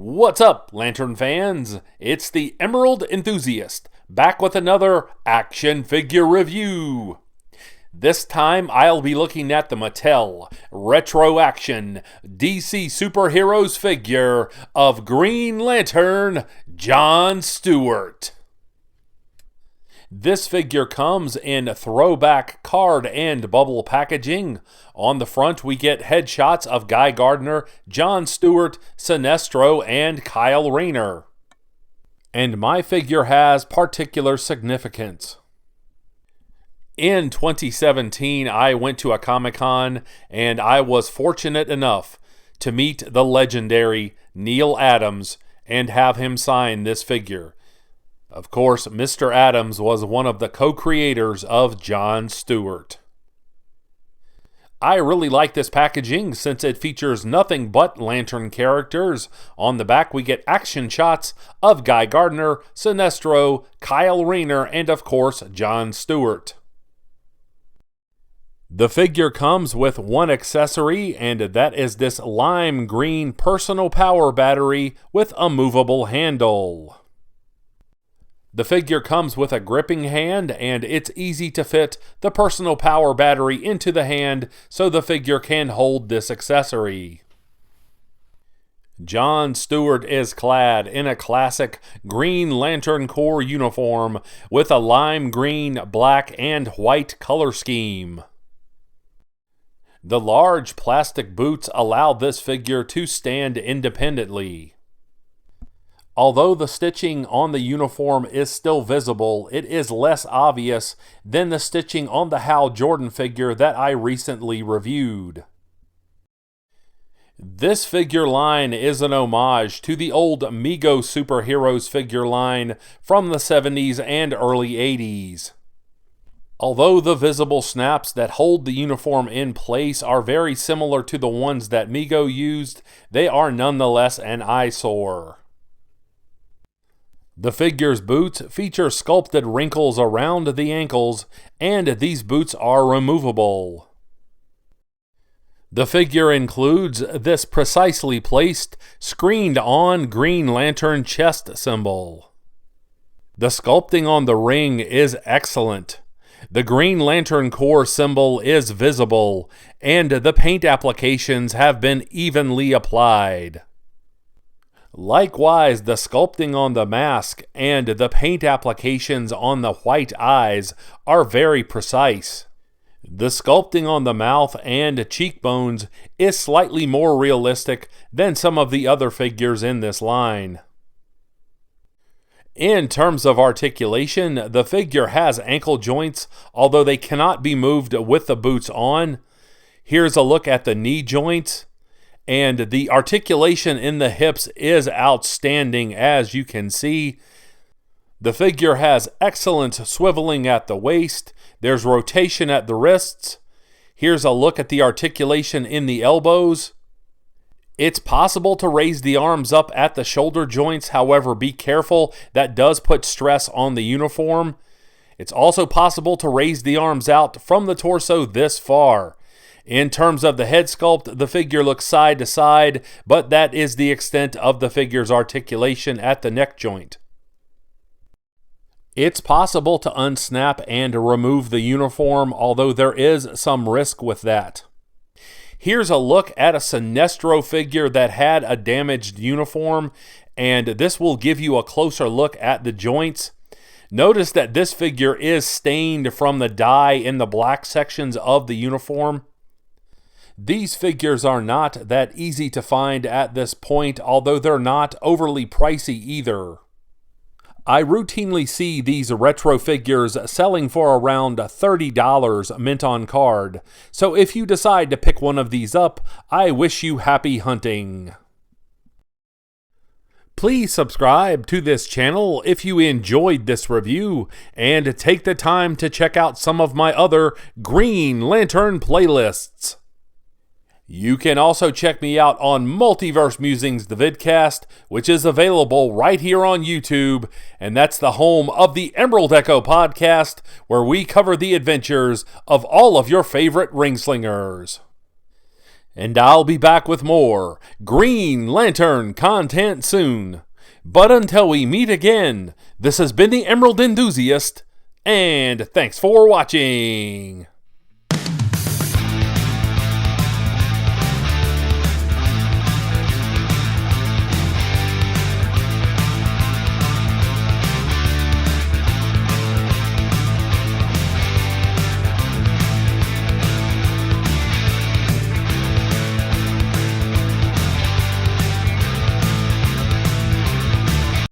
What's up, Lantern fans? It's the Emerald Enthusiast, back with another action figure review. This time, I'll be looking at the Mattel Retro Action DC Superheroes figure of Green Lantern, John Stewart. This figure comes in throwback card and bubble packaging. On the front, we get headshots of Guy Gardner, John Stewart, Sinestro, and Kyle Rayner. And my figure has particular significance. In 2017, I went to a Comic-Con, and I was fortunate enough to meet the legendary Neil Adams and have him sign this figure. Of course, Mr. Adams was one of the co-creators of John Stewart. I really like this packaging since it features nothing but Lantern characters. On the back, we get action shots of Guy Gardner, Sinestro, Kyle Rayner, and of course, John Stewart. The figure comes with one accessory, and that is this lime green personal power battery with a movable handle. The figure comes with a gripping hand, and it's easy to fit the personal power battery into the hand so the figure can hold this accessory. John Stewart is clad in a classic Green Lantern Corps uniform with a lime green, black, and white color scheme. The large plastic boots allow this figure to stand independently. Although the stitching on the uniform is still visible, it is less obvious than the stitching on the Hal Jordan figure that I recently reviewed. This figure line is an homage to the old Mego Superheroes figure line from the 70s and early 80s. Although the visible snaps that hold the uniform in place are very similar to the ones that Mego used, they are nonetheless an eyesore. The figure's boots feature sculpted wrinkles around the ankles, and these boots are removable. The figure includes this precisely placed, screened-on Green Lantern chest symbol. The sculpting on the ring is excellent. The Green Lantern Corps symbol is visible, and the paint applications have been evenly applied. Likewise, the sculpting on the mask and the paint applications on the white eyes are very precise. The sculpting on the mouth and cheekbones is slightly more realistic than some of the other figures in this line. In terms of articulation, the figure has ankle joints, although they cannot be moved with the boots on. Here's a look at the knee joints. And the articulation in the hips is outstanding, as you can see. The figure has excellent swiveling at the waist. There's rotation at the wrists. Here's a look at the articulation in the elbows. It's possible to raise the arms up at the shoulder joints, however, be careful, that does put stress on the uniform. It's also possible to raise the arms out from the torso this far. In terms of the head sculpt, the figure looks side to side, but that is the extent of the figure's articulation at the neck joint. It's possible to unsnap and remove the uniform, although there is some risk with that. Here's a look at a Sinestro figure that had a damaged uniform, and this will give you a closer look at the joints. Notice that this figure is stained from the dye in the black sections of the uniform. These figures are not that easy to find at this point, although they're not overly pricey either. I routinely see these retro figures selling for around $30 mint on card, so if you decide to pick one of these up, I wish you happy hunting. Please subscribe to this channel if you enjoyed this review, and take the time to check out some of my other Green Lantern playlists. You can also check me out on Multiverse Musings, the vidcast, which is available right here on YouTube, and that's the home of the Emerald Echo podcast, where we cover the adventures of all of your favorite ring slingers. And I'll be back with more Green Lantern content soon. But until we meet again, this has been the Emerald Enthusiast, and thanks for watching.